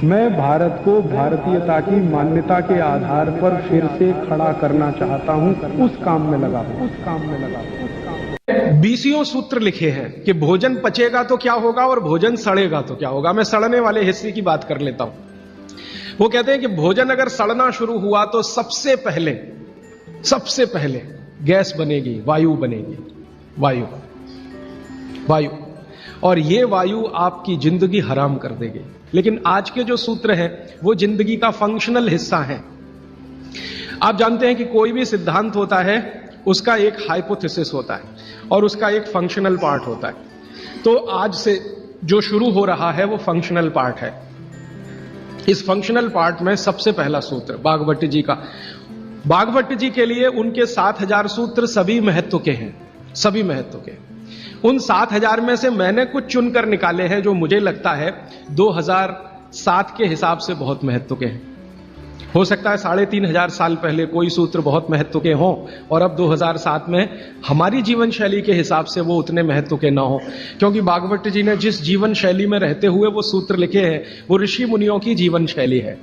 मैं भारत को भारतीयता की मान्यता के आधार पर फिर से खड़ा करना चाहता हूं, उस काम में लगा हूं। 20 सूत्र लिखे हैं कि भोजन पचेगा तो क्या होगा और भोजन सड़ेगा तो क्या होगा। मैं सड़ने वाले हिस्से की बात कर लेता हूं। वो कहते हैं कि भोजन अगर सड़ना शुरू हुआ तो सबसे पहले गैस बनेगी, वायु बनेगी, वायु, और ये वायु आपकी जिंदगी हराम कर देगी। लेकिन आज के जो सूत्र हैं वो जिंदगी का फंक्शनल हिस्सा है। आप जानते हैं कि कोई भी सिद्धांत होता है उसका एक हाइपोथेसिस होता है और उसका एक फंक्शनल पार्ट होता है। तो आज से जो शुरू हो रहा है वो फंक्शनल पार्ट है। इस फंक्शनल पार्ट में सबसे पहला सूत्र भागवत जी का। भागवत जी के लिए उनके 7000 सूत्र सभी महत्व के हैं, सभी महत्व के। उन 7000 में से मैंने कुछ चुनकर निकाले हैं जो मुझे लगता है 2007 के हिसाब से बहुत महत्व के हैं। हो सकता है 3500 साल पहले कोई सूत्र बहुत महत्व के हों और अब 2007 में हमारी जीवन शैली के हिसाब से वो उतने महत्व के ना हो, क्योंकि भागवत जी ने जिस जीवन शैली में रहते हुए वो सूत्र लिखे हैं वो ऋषि मुनियों की जीवन शैली है।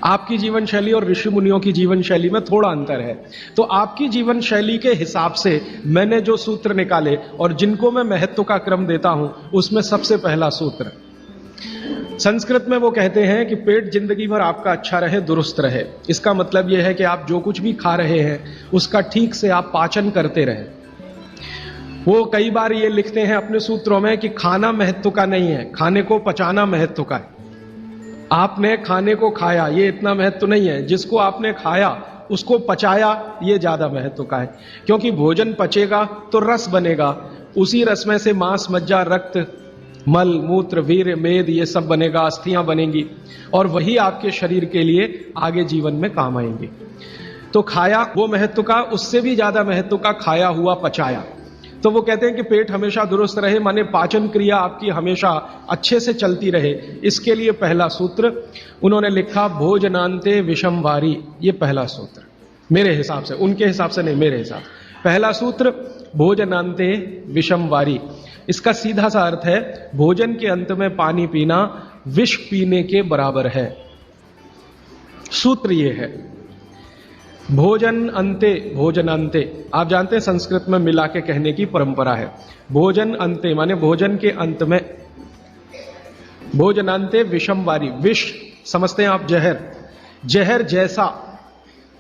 आपकी जीवन शैली और ऋषि मुनियों की जीवन शैली में थोड़ा अंतर है। तो आपकी जीवन शैली के हिसाब से मैंने जो सूत्र निकाले और जिनको मैं महत्व का क्रम देता हूं उसमें सबसे पहला सूत्र, संस्कृत में वो कहते हैं कि पेट जिंदगी भर आपका अच्छा रहे, दुरुस्त रहे। इसका मतलब यह है कि आप जो कुछ भी खा रहे हैं उसका ठीक से आप पाचन करते रहे। वो कई बार ये लिखते हैं अपने सूत्रों में कि खाना महत्व का नहीं है, खाने को पचाना महत्व का है। आपने खाने को खाया ये इतना महत्व नहीं है, जिसको आपने खाया उसको पचाया ये ज्यादा महत्व का है। क्योंकि भोजन पचेगा तो रस बनेगा, उसी रस में से मांस, मज्जा, रक्त, मल, मूत्र, वीर्य, मेद ये सब बनेगा, अस्थियां बनेंगी और वही आपके शरीर के लिए आगे जीवन में काम आएंगे। तो खाया वो महत्व का, उससे भी ज्यादा महत्व का खाया हुआ पचाया। तो वो कहते हैं कि पेट हमेशा दुरुस्त रहे, माने पाचन क्रिया आपकी हमेशा अच्छे से चलती रहे। इसके लिए पहला सूत्र उन्होंने लिखा भोजनांते विषम वारी। ये पहला सूत्र मेरे हिसाब से, उनके हिसाब से नहीं, मेरे हिसाब। पहला सूत्र भोजनांते विषम वारी। इसका सीधा सा अर्थ है भोजन के अंत में पानी पीना विष पीने के बराबर है। सूत्र ये है भोजन अंते, भोजन अंते। आप जानते हैं संस्कृत में मिला के कहने की परंपरा है। भोजन अंते माने भोजन के अंत में, भोजनांते विषम वारी। विष समझते हैं आप, जहर, जहर जैसा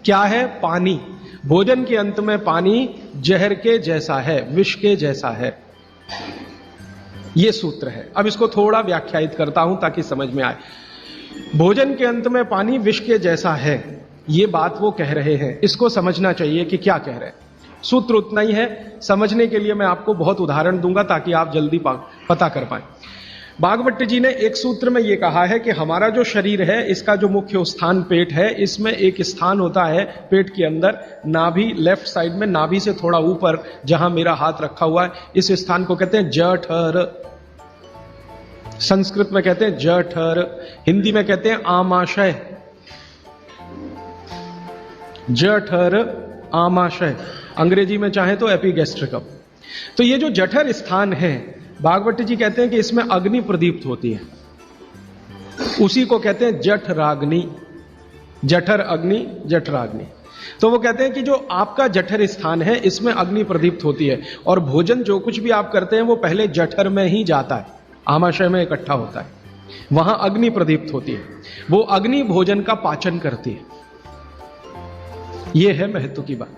क्या है? पानी। भोजन के अंत में पानी जहर के जैसा है, विष के जैसा है। यह सूत्र है। अब इसको थोड़ा व्याख्यायित करता हूं ताकि समझ में आए। भोजन के अंत में पानी विष के जैसा है, यह बात वो कह रहे हैं। इसको समझना चाहिए कि क्या कह रहे हैं। सूत्र उतना ही है, समझने के लिए मैं आपको बहुत उदाहरण दूंगा ताकि आप जल्दी पता कर पाए। भागवत जी ने एक सूत्र में यह कहा है कि हमारा जो शरीर है इसका जो मुख्य स्थान पेट है, इसमें एक स्थान होता है पेट के अंदर, नाभि, लेफ्ट साइड में नाभि से थोड़ा ऊपर जहां मेरा हाथ रखा हुआ है, इस स्थान को कहते हैं जठर। संस्कृत में कहते हैं जठर, हिंदी में कहते हैं आमाशय। जठर, आमाशय, अंग्रेजी में चाहे तो एपिगैस्ट्रिकम। तो ये जो जठर स्थान है, भागवत जी कहते हैं कि इसमें अग्नि प्रदीप्त होती है, उसी को कहते हैं जठराग्नि। जठर अग्नि, जठराग्नि। तो वो कहते हैं कि जो आपका जठर स्थान है इसमें अग्नि प्रदीप्त होती है और भोजन जो कुछ भी आप करते हैं वो पहले जठर में ही जाता है, आमाशय में इकट्ठा होता है, वहां अग्नि प्रदीप्त होती है। वो अग्नि भोजन का पाचन करती है। यह है महत्व की बात।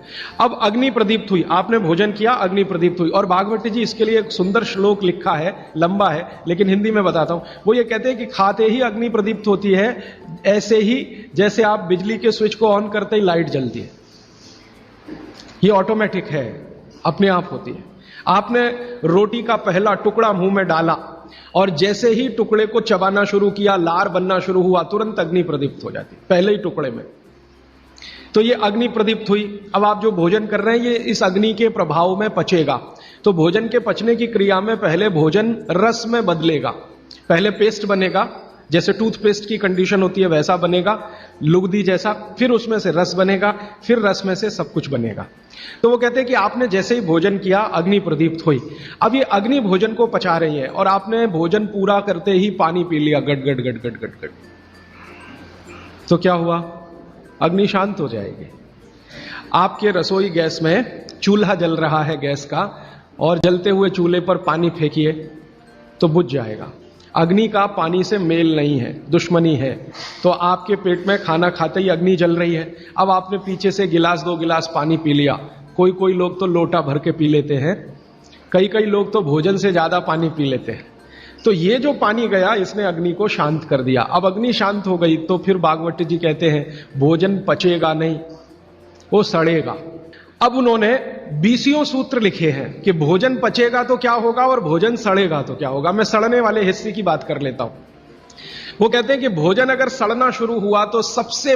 अब अग्नि प्रदीप्त हुई, आपने भोजन किया, अग्नि प्रदीप्त हुई। और भागवत जी इसके लिए एक सुंदर श्लोक लिखा है, लंबा है लेकिन हिंदी में बताता हूं। वो ये कहते हैं कि खाते ही अग्नि प्रदीप्त होती है, ऐसे ही जैसे आप बिजली के स्विच को ऑन करते ही लाइट जलती है। ये ऑटोमेटिक है, अपने आप होती है। आपने रोटी का पहला टुकड़ा मुंह में डाला और जैसे ही टुकड़े को चबाना शुरू किया, लार बनना शुरू हुआ, तुरंत अग्नि प्रदीप्त हो जाती, पहले ही टुकड़े में। तो ये अग्नि प्रदीप्त हुई। अब आप जो भोजन कर रहे हैं ये इस अग्नि के प्रभाव में पचेगा। तो भोजन के पचने की क्रिया में पहले भोजन रस में बदलेगा। पहले पेस्ट बनेगा, जैसे टूथपेस्ट की कंडीशन होती है वैसा बनेगा, लुगदी जैसा। फिर उसमें से रस बनेगा, फिर रस में से सब कुछ बनेगा। तो वो कहते हैं कि आपने जैसे ही भोजन किया अग्नि प्रदीप्त हुई। अब ये अग्नि भोजन को पचा रही है और आपने भोजन पूरा करते ही पानी पी लिया, गट गट गट गट गट गट। तो क्या हुआ? अग्नि शांत हो जाएगी। आपके रसोई गैस में चूल्हा जल रहा है गैस का, और जलते हुए चूल्हे पर पानी फेंकिए तो बुझ जाएगा। अग्नि का पानी से मेल नहीं है, दुश्मनी है। तो आपके पेट में खाना खाते ही अग्नि जल रही है। अब आपने पीछे से गिलास 2 गिलास पानी पी लिया, कोई लोग तो लोटा भर के पी लेते हैं, कई लोग तो भोजन से ज्यादा पानी पी लेते हैं। तो ये जो पानी गया इसने अग्नि को शांत कर दिया। अब अग्नि शांत हो गई तो फिर भागवत जी कहते हैं भोजन पचेगा नहीं, वो सड़ेगा। अब उन्होंने 20 सूत्र लिखे हैं कि भोजन पचेगा तो क्या होगा और भोजन सड़ेगा तो क्या होगा। मैं सड़ने वाले हिस्से की बात कर लेता हूं। वो कहते हैं कि भोजन अगर सड़ना शुरू हुआ तो सबसे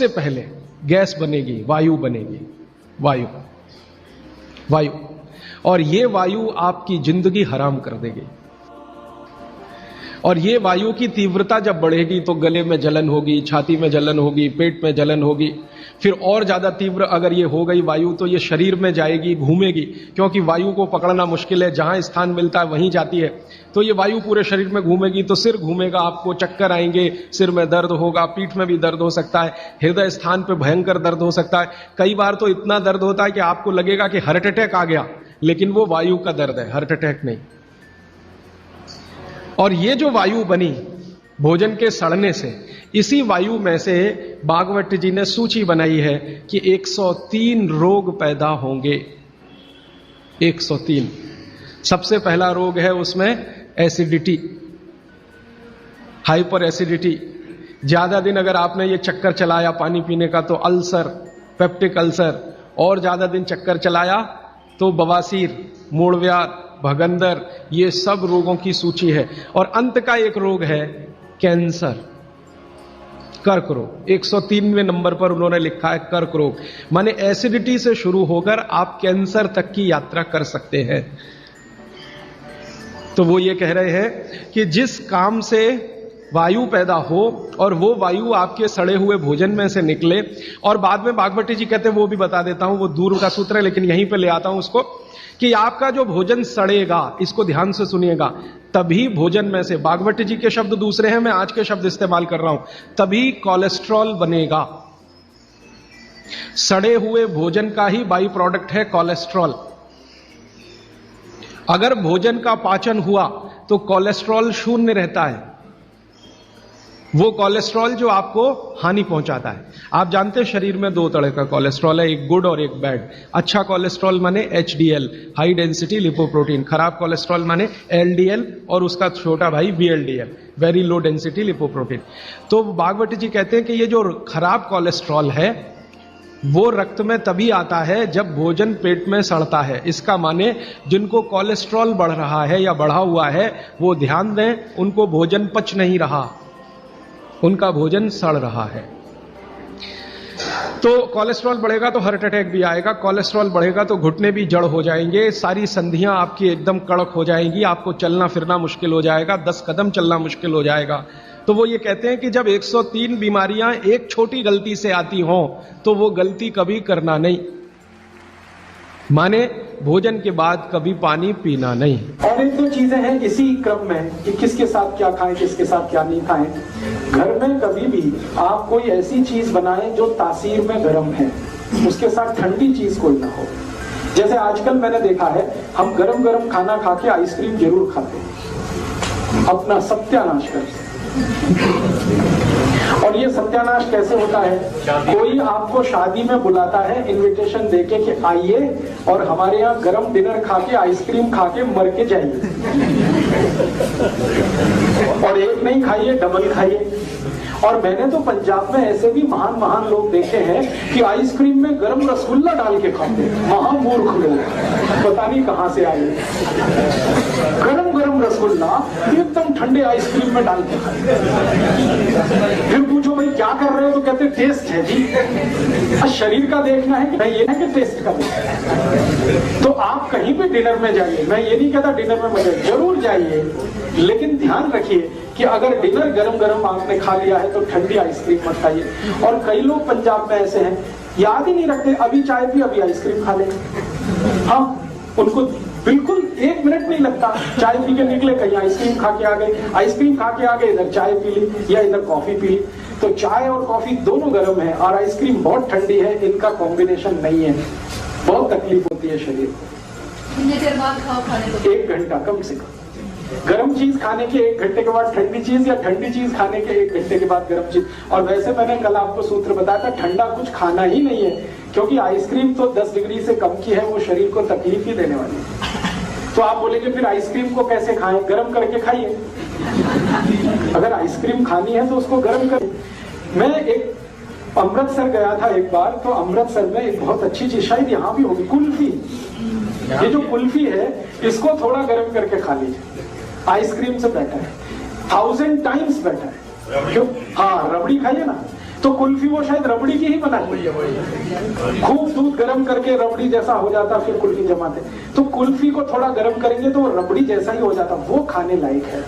पहले गैस बनेगी, वायु बनेगी, वायु। और ये वायु आपकी जिंदगी हराम कर देगी। और ये वायु की तीव्रता जब बढ़ेगी तो गले में जलन होगी, छाती में जलन होगी, पेट में जलन होगी। फिर और ज्यादा तीव्र अगर ये हो गई वायु तो ये शरीर में जाएगी, घूमेगी, क्योंकि वायु को पकड़ना मुश्किल है, जहां स्थान मिलता है वहीं जाती है। तो ये वायु पूरे शरीर में घूमेगी तो सिर घूमेगा, आपको चक्कर आएंगे, सिर में दर्द होगा, पीठ में भी दर्द हो सकता है, हृदय स्थान पे भयंकर दर्द हो सकता है। कई बार तो इतना दर्द होता है कि आपको लगेगा कि हार्ट अटैक आ गया, लेकिन वो वायु का दर्द है, हार्ट अटैक नहीं। और ये जो वायु बनी भोजन के सड़ने से, इसी वायु में से भागवत जी ने सूची बनाई है कि 103 रोग पैदा होंगे। 103। सबसे पहला रोग है उसमें एसिडिटी, हाइपर एसिडिटी। ज्यादा दिन अगर आपने ये चक्कर चलाया पानी पीने का तो अल्सर, पेप्टिक अल्सर, और ज्यादा दिन चक्कर चलाया तो बवासीर, मूढ़व्याध, भगंदर, ये सब रोगों की सूची है। और अंत का एक रोग है कैंसर, कर्क रोग। 103वें नंबर पर उन्होंने लिखा है कर्क रोग। माने एसिडिटी से शुरू होकर आप कैंसर तक की यात्रा कर सकते हैं। तो वो ये कह रहे हैं कि जिस काम से वायु पैदा हो और वो वायु आपके सड़े हुए भोजन में से निकले, और बाद में भागवती जी कहते हैं, वो भी बता देता हूं, वो दूर का सूत्र है लेकिन यहीं पे ले आता हूं उसको, कि आपका जो भोजन सड़ेगा, इसको ध्यान से सुनिएगा, तभी भोजन में से, भागवती जी के शब्द दूसरे हैं, मैं आज के शब्द इस्तेमाल कर रहा हूं, तभी कोलेस्ट्रॉल बनेगा। सड़े हुए भोजन का ही बाई प्रोडक्ट है कोलेस्ट्रॉल। अगर भोजन का पाचन हुआ तो कोलेस्ट्रॉल शून्य रहता है, वो कोलेस्ट्रॉल जो आपको हानि पहुंचाता है। आप जानते हैं शरीर में 2 तरह का कोलेस्ट्रॉल है, एक गुड और एक बैड। अच्छा कोलेस्ट्रॉल माने HDL, हाई डेंसिटी लिपोप्रोटीन। खराब कोलेस्ट्रॉल माने LDL और उसका छोटा भाई VLDL, very low density lipoprotein. तो भागवती जी कहते हैं कि ये जो खराब कोलेस्ट्रॉल है वो रक्त में तभी आता है जब भोजन पेट में सड़ता है। इसका माने जिनको कोलेस्ट्रॉल बढ़ रहा है या बढ़ा हुआ है वो ध्यान दें, उनको भोजन पच नहीं रहा, उनका भोजन सड़ रहा है। तो कोलेस्ट्रॉल बढ़ेगा तो हार्ट अटैक भी आएगा, कोलेस्ट्रॉल बढ़ेगा तो घुटने भी जड़ हो जाएंगे, सारी संधियां आपकी एकदम कड़क हो जाएंगी, आपको चलना फिरना मुश्किल हो जाएगा, 10 कदम चलना मुश्किल हो जाएगा। तो वो ये कहते हैं कि जब 103 बीमारियां एक छोटी गलती से आती हों तो वो गलती कभी करना नहीं, माने भोजन के बाद कभी पानी पीना नहीं। और 1-2 चीजें हैं इसी क्रम में कि किसके साथ क्या खाएं, किसके साथ क्या नहीं खाएं। घर में कभी भी आप कोई ऐसी चीज बनाएं जो तासीर में गर्म है, उसके साथ ठंडी चीज कोई ना हो। जैसे आजकल मैंने देखा है, हम गरम गरम खाना खा के आइसक्रीम जरूर खाते हैं, अपना सत्यानाश करते। और ये सत्यानाश कैसे होता है? कोई आपको शादी में बुलाता है इनविटेशन देके कि आइए और हमारे यहाँ गरम डिनर खा के आइसक्रीम खा के मर के जाइए, और एक नहीं खाइए, डबल खाइए। और मैंने तो पंजाब में ऐसे भी महान महान लोग देखे हैं कि आइसक्रीम में गरम रसगुल्ला डाल के खाते हैं। महामूर्ख लोग, पता नहीं कहां से आए, गरम गरम रसगुल्ला एकदम ठंडे आइसक्रीम में डाल के खाते। फिर पूछो भाई क्या कर रहे हो, तो कहते टेस्ट है जी। शरीर का देखना है कि नहीं, ये है कि टेस्ट का देखना है। तो आप कहीं भी डिनर में जाइए, मैं ये नहीं कहता डिनर में मजे, जरूर जाइए, लेकिन ध्यान रखिए कि अगर डिनर गरम गरम आपने खा लिया है तो ठंडी आइसक्रीम मत खाइए। और कई लोग पंजाब में ऐसे हैं, याद ही नहीं रखते, अभी चाय पी अभी आइसक्रीम खा ले। हाँ, उनको बिल्कुल 1 मिनट नहीं लगता। चाय पी के निकले, कहीं आइसक्रीम खा के आ गए, आइसक्रीम खा के आ गए, इधर चाय पी ली या इधर कॉफी पी ली। तो चाय और कॉफी दोनों गर्म है और आइसक्रीम बहुत ठंडी है, इनका कॉम्बिनेशन नहीं है, बहुत तकलीफ होती है शरीर को। कितनी देर बाद खाओ खाने को? 1 घंटा कम से कम। गर्म चीज खाने के 1 घंटे के बाद ठंडी चीज, या ठंडी चीज खाने के 1 घंटे के बाद गर्म चीज। और वैसे मैंने कल आपको सूत्र बताया था, ठंडा कुछ खाना ही नहीं है, क्योंकि आइसक्रीम तो 10 डिग्री से कम की है, वो शरीर को तकलीफ ही देने वाली है। तो आप बोलेंगे फिर आइसक्रीम को कैसे खाएं? गर्म करके खाइए। अगर आइसक्रीम खानी है तो उसको गर्म करें। मैं एक अमृतसर गया था एक बार, तो अमृतसर में एक बहुत अच्छी चीज, शायद यहाँ भी होगी, कुल्फी। ये जो कुल्फी है, इसको थोड़ा गर्म करके खा लीजिए, आइसक्रीम से बेटर है, 1000 टाइम्स बेटर है। क्यों? हाँ, रबड़ी खाइए ना, तो कुल्फी वो शायद रबड़ी की ही बनाई है। खूब दूध गर्म करके रबड़ी जैसा हो जाता, फिर कुल्फी जमाते। तो कुल्फी को थोड़ा गर्म करेंगे तो वो रबड़ी जैसा ही हो जाता, वो खाने लायक है।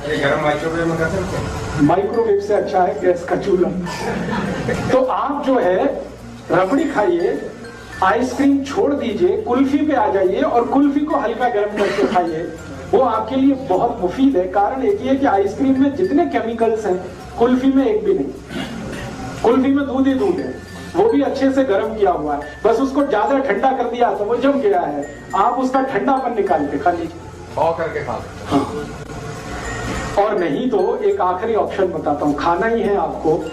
माइक्रोवेव से अच्छा है गैस का चूल्हा। तो आप जो है रबड़ी खाइए, आइसक्रीम छोड़ दीजिए, कुल्फी पे आ जाइए और कुल्फी को हल्का गर्म करके खाइए, वो आपके लिए बहुत मुफीद है। कारण एक ही है कि आइसक्रीम में जितने केमिकल्स हैं, कुल्फी में एक भी नहीं। कुल्फी में दूध ही दूध है, वो भी अच्छे से गर्म किया हुआ है, बस उसको ज्यादा ठंडा कर दिया तो वो जम गया है। आप उसका ठंडापन निकाल के खा लीजिए, करके खा। हाँ। और नहीं तो एक आखिरी ऑप्शन बताता हूँ, खाना ही है आपको,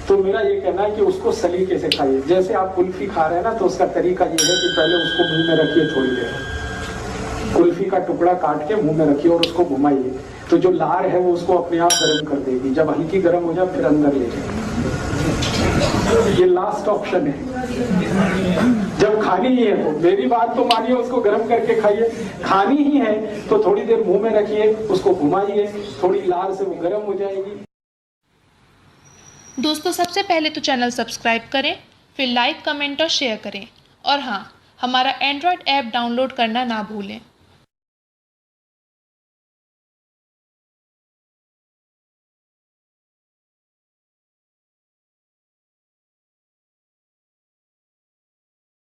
तो मेरा ये कहना है कि उसको सलीके से खाइए। जैसे आप कुल्फी खा रहे हैं ना, तो उसका तरीका ये है कि पहले उसको मुंह में रखिए थोड़ी देर, कुल्फी का टुकड़ा काट के मुंह में रखिए और उसको घुमाइए, तो जो लार है वो उसको अपने आप गर्म कर देगी। जब हल्की गर्म हो जाए फिर अंदर ले जाए। ये लास्ट ऑप्शन है। जब खानी ही है तो मेरी बात तो मानिए, उसको गर्म करके खाइए। खानी ही है तो थोड़ी देर मुंह में रखिए, उसको घुमाइए, थोड़ी लार से वो गर्म हो जाएगी। दोस्तों, सबसे पहले तो चैनल सब्सक्राइब करें, फिर लाइक, कमेंट और शेयर करें। और हाँ, हमारा एंड्रॉयड ऐप डाउनलोड करना ना भूलें।